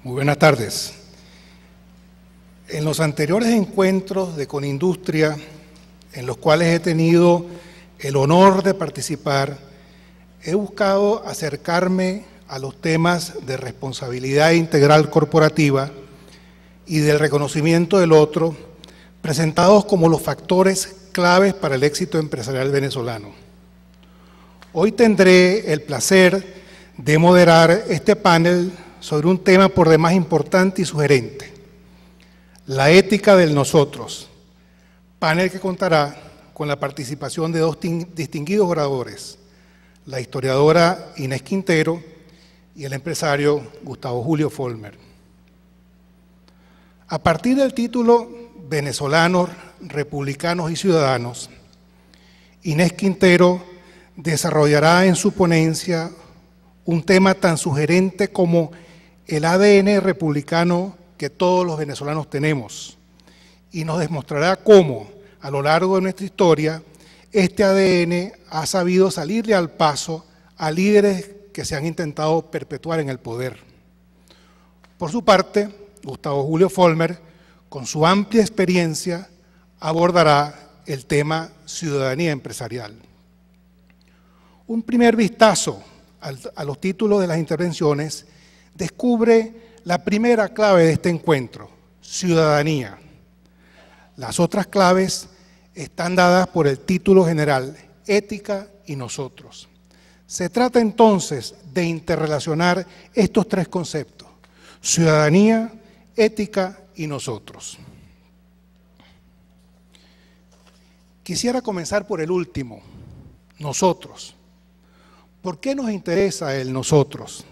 Muy buenas tardes. En los anteriores encuentros de Conindustria, en los cuales he tenido el honor de participar, he buscado acercarme a los temas de responsabilidad integral corporativa y del reconocimiento del otro, presentados como los factores claves para el éxito empresarial venezolano. Hoy tendré el placer de moderar este panel sobre un tema por demás importante y sugerente: la ética del nosotros, panel que contará con la participación de dos distinguidos oradores, la historiadora Inés Quintero y el empresario Gustavo Julio Vollmer. A partir del título Venezolanos, Republicanos y Ciudadanos, Inés Quintero desarrollará en su ponencia un tema tan sugerente como el ADN republicano que todos los venezolanos tenemos, y nos demostrará cómo, a lo largo de nuestra historia, este ADN ha sabido salirle al paso a líderes que se han intentado perpetuar en el poder. Por su parte, Gustavo Julio Vollmer, con su amplia experiencia, abordará el tema ciudadanía empresarial. Un primer vistazo a los títulos de las intervenciones descubre la primera clave de este encuentro: ciudadanía. Las otras claves están dadas por el título general, ética y nosotros. Se trata entonces de interrelacionar estos tres conceptos: ciudadanía, ética y nosotros. Quisiera comenzar por el último, nosotros. ¿Por qué nos interesa el nosotros?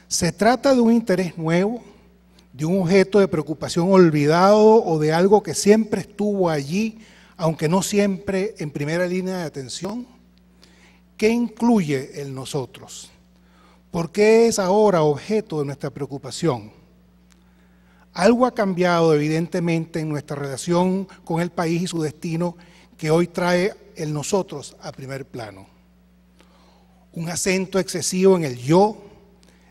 ¿Se trata de un interés nuevo, de un objeto de preocupación olvidado o de algo que siempre estuvo allí, aunque no siempre en primera línea de atención? ¿Qué incluye el nosotros? ¿Por qué es ahora objeto de nuestra preocupación? Algo ha cambiado evidentemente en nuestra relación con el país y su destino, que hoy trae el nosotros a primer plano. Un acento excesivo en el yo,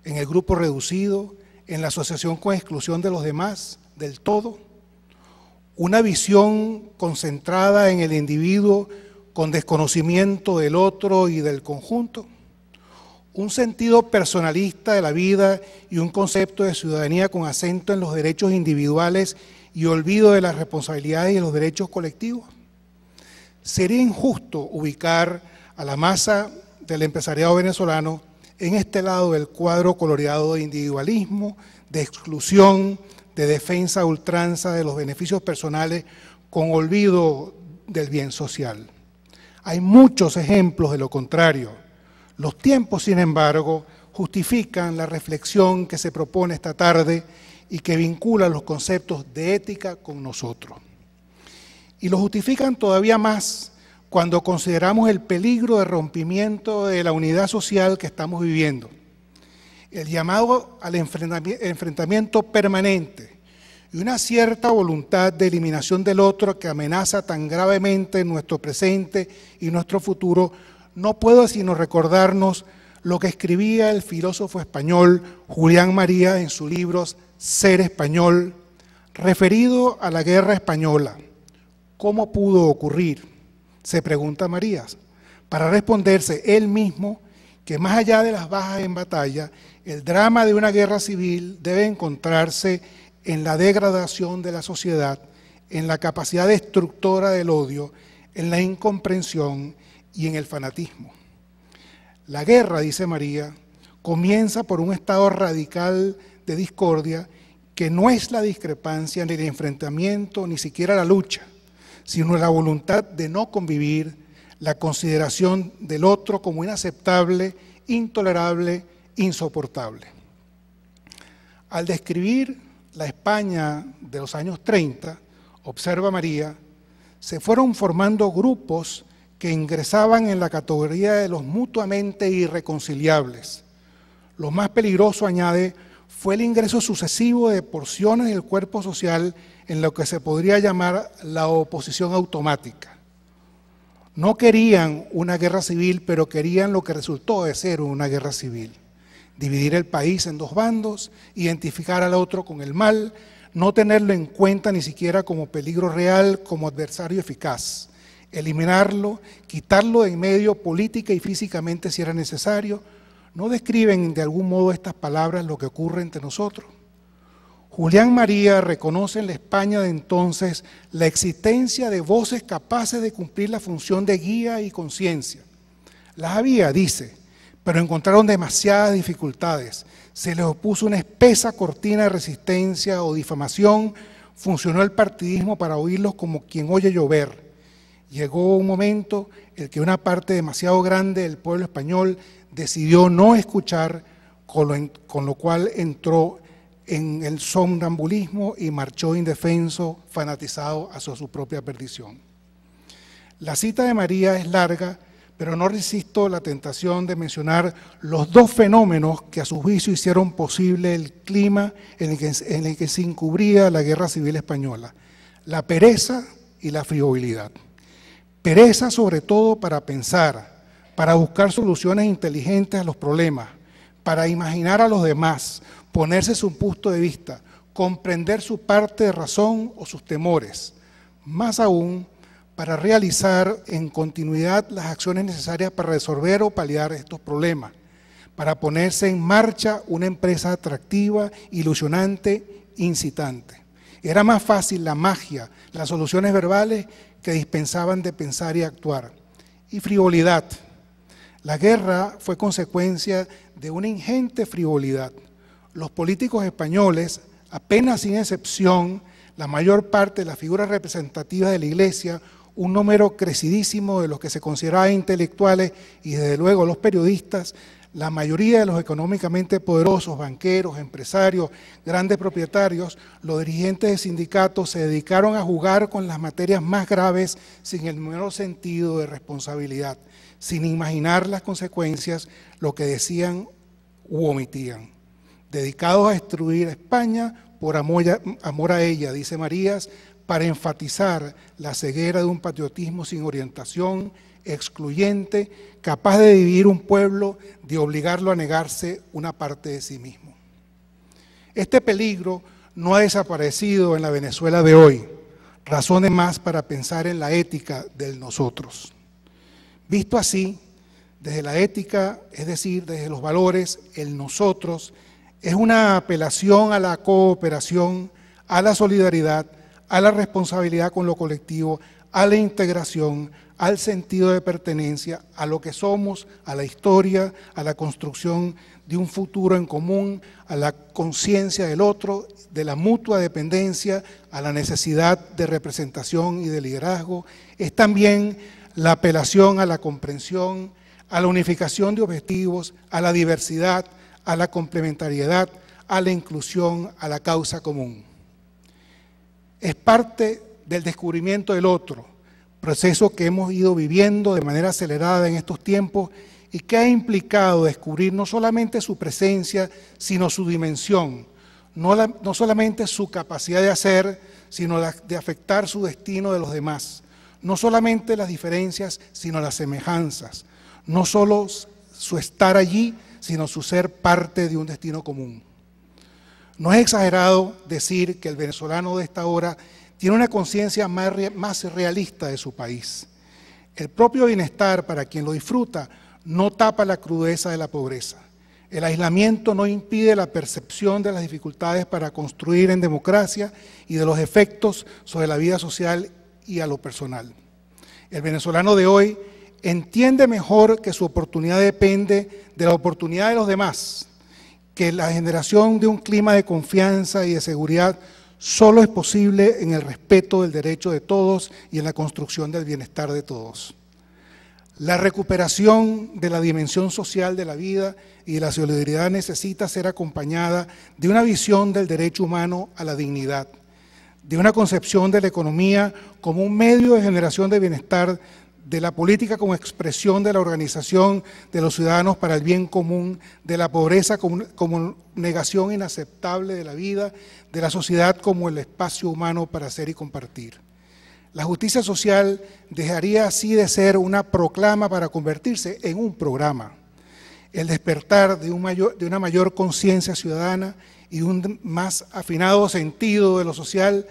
en el grupo reducido, en la asociación con exclusión de los demás, del todo. Una visión concentrada en el individuo con desconocimiento del otro y del conjunto. Un sentido personalista de la vida y un concepto de ciudadanía con acento en los derechos individuales y olvido de las responsabilidades y los derechos colectivos. Sería injusto ubicar a la masa del empresariado venezolano en este lado del cuadro coloreado de individualismo, de exclusión, de defensa a ultranza de los beneficios personales con olvido del bien social. Hay muchos ejemplos de lo contrario. Los tiempos, sin embargo, justifican la reflexión que se propone esta tarde y que vincula los conceptos de ética con nosotros. Y lo justifican todavía más cuando consideramos el peligro de rompimiento de la unidad social que estamos viviendo, el llamado al enfrentamiento permanente y una cierta voluntad de eliminación del otro que amenaza tan gravemente nuestro presente y nuestro futuro. No puedo sino recordarnos lo que escribía el filósofo español Julián María en su libro Ser Español, referido a la Guerra Española. ¿Cómo pudo ocurrir?, se pregunta Marías, para responderse él mismo que más allá de las bajas en batalla, el drama de una guerra civil debe encontrarse en la degradación de la sociedad, en la capacidad destructora del odio, en la incomprensión y en el fanatismo. La guerra, dice María, comienza por un estado radical de discordia que no es la discrepancia ni el enfrentamiento, ni siquiera la lucha, sino la voluntad de no convivir, la consideración del otro como inaceptable, intolerable, insoportable. Al describir la España de los años 30, observa María, se fueron formando grupos que ingresaban en la categoría de los mutuamente irreconciliables. Lo más peligroso, añade, fue el ingreso sucesivo de porciones del cuerpo social en lo que se podría llamar la oposición automática. No querían una guerra civil, pero querían lo que resultó de ser una guerra civil. dividir el país en dos bandos, identificar al otro con el mal, no tenerlo en cuenta ni siquiera como peligro real, como adversario eficaz, eliminarlo, quitarlo de en medio política y físicamente si era necesario. ¿No describen de algún modo estas palabras lo que ocurre entre nosotros? Julián María reconoce en la España de entonces la existencia de voces capaces de cumplir la función de guía y conciencia. Las había, dice, pero encontraron demasiadas dificultades. Se les opuso una espesa cortina de resistencia o difamación. Funcionó el partidismo para oírlos como quien oye llover. Llegó un momento en que una parte demasiado grande del pueblo español decidió no escuchar, con lo cual entró en el somnambulismo y marchó indefenso, fanatizado hacia su propia perdición. La cita de María es larga, pero no resisto la tentación de mencionar los dos fenómenos que a su juicio hicieron posible el clima en el que se encubría la Guerra Civil Española: la pereza y la frivolidad. Pereza sobre todo para pensar, para buscar soluciones inteligentes a los problemas, para imaginar a los demás, ponerse su punto de vista, comprender su parte de razón o sus temores. Más aún, para realizar en continuidad las acciones necesarias para resolver o paliar estos problemas, para ponerse en marcha una empresa atractiva, ilusionante, incitante. Era más fácil la magia, las soluciones verbales que dispensaban de pensar y actuar. Y frivolidad. La guerra fue consecuencia de una ingente frivolidad. Los políticos españoles, apenas sin excepción, la mayor parte de las figuras representativas de la Iglesia, un número crecidísimo de los que se consideraban intelectuales y desde luego los periodistas, la mayoría de los económicamente poderosos, banqueros, empresarios, grandes propietarios, los dirigentes de sindicatos se dedicaron a jugar con las materias más graves sin el menor sentido de responsabilidad, sin imaginar las consecuencias, lo que decían u omitían. Dedicados a destruir a España por amor a ella, dice Marías, para enfatizar la ceguera de un patriotismo sin orientación, excluyente, capaz de dividir un pueblo, de obligarlo a negarse una parte de sí mismo. Este peligro no ha desaparecido en la Venezuela de hoy, razones más para pensar en la ética del nosotros. Visto así, desde la ética, es decir, desde los valores, el nosotros es una apelación a la cooperación, a la solidaridad, a la responsabilidad con lo colectivo, a la integración, al sentido de pertenencia, a lo que somos, a la historia, a la construcción de un futuro en común, a la conciencia del otro, de la mutua dependencia, a la necesidad de representación y de liderazgo. Es también la apelación a la comprensión, a la unificación de objetivos, a la diversidad, a la complementariedad, a la inclusión, a la causa común. Es parte del descubrimiento del otro, proceso que hemos ido viviendo de manera acelerada en estos tiempos y que ha implicado descubrir no solamente su presencia, sino su dimensión, no solamente su capacidad de hacer, sino de afectar su destino de los demás, no solamente las diferencias, sino las semejanzas, no solo su estar allí, sino su ser parte de un destino común. No es exagerado decir que el venezolano de esta hora tiene una conciencia más realista de su país. El propio bienestar, para quien lo disfruta, no tapa la crudeza de la pobreza. El aislamiento no impide la percepción de las dificultades para construir en democracia y de los efectos sobre la vida social y a lo personal. El venezolano de hoy entiende mejor que su oportunidad depende de la oportunidad de los demás, que la generación de un clima de confianza y de seguridad solo es posible en el respeto del derecho de todos y en la construcción del bienestar de todos. La recuperación de la dimensión social de la vida y de la solidaridad necesita ser acompañada de una visión del derecho humano a la dignidad, de una concepción de la economía como un medio de generación de bienestar, de la política como expresión de la organización de los ciudadanos para el bien común, de la pobreza como negación inaceptable de la vida, de la sociedad como el espacio humano para ser y compartir. La justicia social dejaría así de ser una proclama para convertirse en un programa. el despertar de una mayor conciencia ciudadana y un más afinado sentido de lo social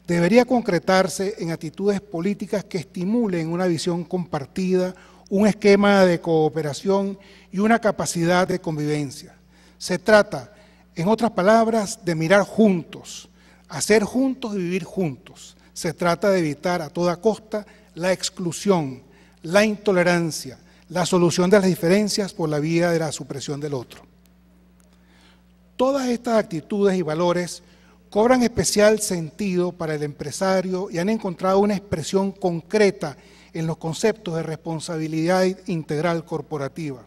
debería concretarse en actitudes políticas que estimulen una visión compartida, un esquema de cooperación y una capacidad de convivencia. Se trata, en otras palabras, de mirar juntos, hacer juntos y vivir juntos. Se trata de evitar a toda costa la exclusión, la intolerancia, la solución de las diferencias por la vía de la supresión del otro. Todas estas actitudes y valores cobran especial sentido para el empresario y han encontrado una expresión concreta en los conceptos de responsabilidad integral corporativa.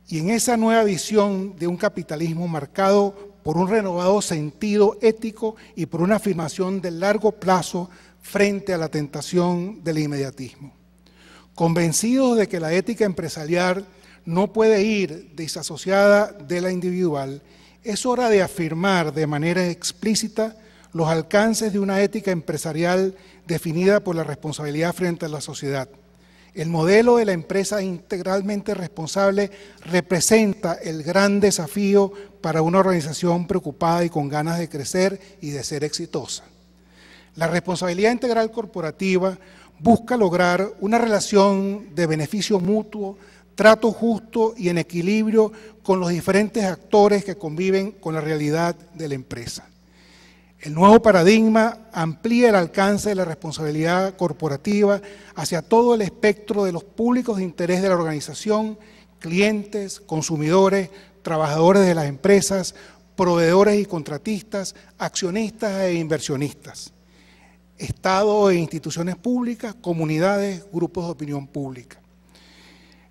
Y en esa nueva visión de un capitalismo marcado por un renovado sentido ético y por una afirmación del largo plazo frente a la tentación del inmediatismo. Convencidos de que la ética empresarial no puede ir desasociada de la individual, es hora de afirmar de manera explícita los alcances de una ética empresarial definida por la responsabilidad frente a la sociedad. El modelo de la empresa integralmente responsable representa el gran desafío para una organización preocupada y con ganas de crecer y de ser exitosa. La responsabilidad integral corporativa busca lograr una relación de beneficio mutuo, trato justo y en equilibrio con los diferentes actores que conviven con la realidad de la empresa. El nuevo paradigma amplía el alcance de la responsabilidad corporativa hacia todo el espectro de los públicos de interés de la organización, clientes, consumidores, trabajadores de las empresas, proveedores y contratistas, accionistas e inversionistas, Estado e instituciones públicas, comunidades, grupos de opinión pública.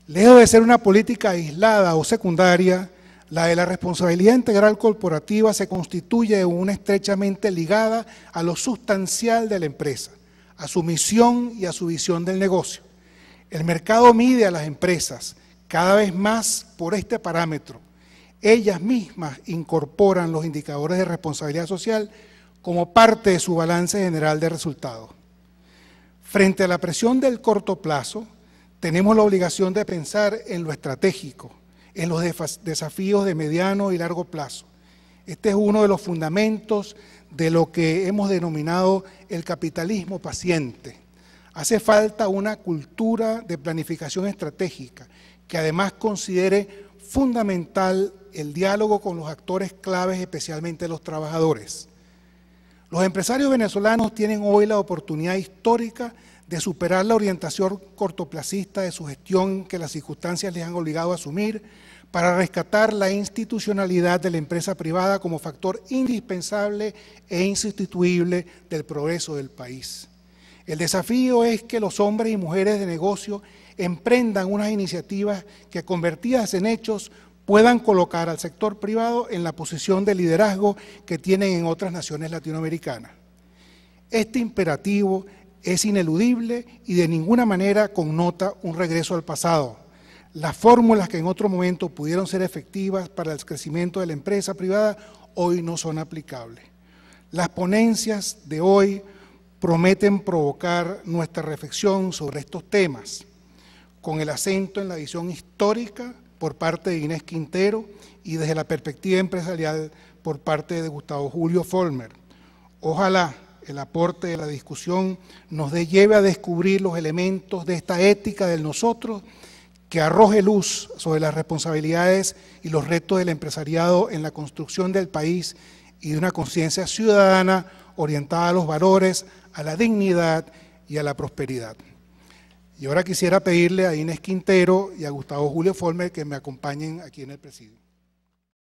Lejos de ser una política aislada o secundaria, la de la responsabilidad integral corporativa se constituye una estrechamente ligada a lo sustancial de la empresa, a su misión y a su visión del negocio. El mercado mide a las empresas cada vez más por este parámetro. Ellas mismas incorporan los indicadores de responsabilidad social como parte de su balance general de resultados. Frente a la presión del corto plazo, tenemos la obligación de pensar en lo estratégico, en los desafíos de mediano y largo plazo. Este es uno de los fundamentos de lo que hemos denominado el capitalismo paciente. Hace falta una cultura de planificación estratégica que además considere fundamental el diálogo con los actores claves, especialmente los trabajadores. Los empresarios venezolanos tienen hoy la oportunidad histórica de superar la orientación cortoplacista de su gestión que las circunstancias les han obligado a asumir para rescatar la institucionalidad de la empresa privada como factor indispensable e insustituible del progreso del país. El desafío es que los hombres y mujeres de negocio emprendan unas iniciativas que, convertidas en hechos, puedan colocar al sector privado en la posición de liderazgo que tienen en otras naciones latinoamericanas. Este imperativo es ineludible y de ninguna manera connota un regreso al pasado. Las fórmulas que en otro momento pudieron ser efectivas para el crecimiento de la empresa privada hoy no son aplicables. Las ponencias de hoy prometen provocar nuestra reflexión sobre estos temas, con el acento en la visión histórica por parte de Inés Quintero y desde la perspectiva empresarial por parte de Gustavo Julio Vollmer. Ojalá el aporte de la discusión nos lleve a descubrir los elementos de esta ética del nosotros que arroje luz sobre las responsabilidades y los retos del empresariado en la construcción del país y de una conciencia ciudadana orientada a los valores, a la dignidad y a la prosperidad. Y ahora quisiera pedirle a Inés Quintero y a Gustavo Julio Vollmer que me acompañen aquí en el presidio.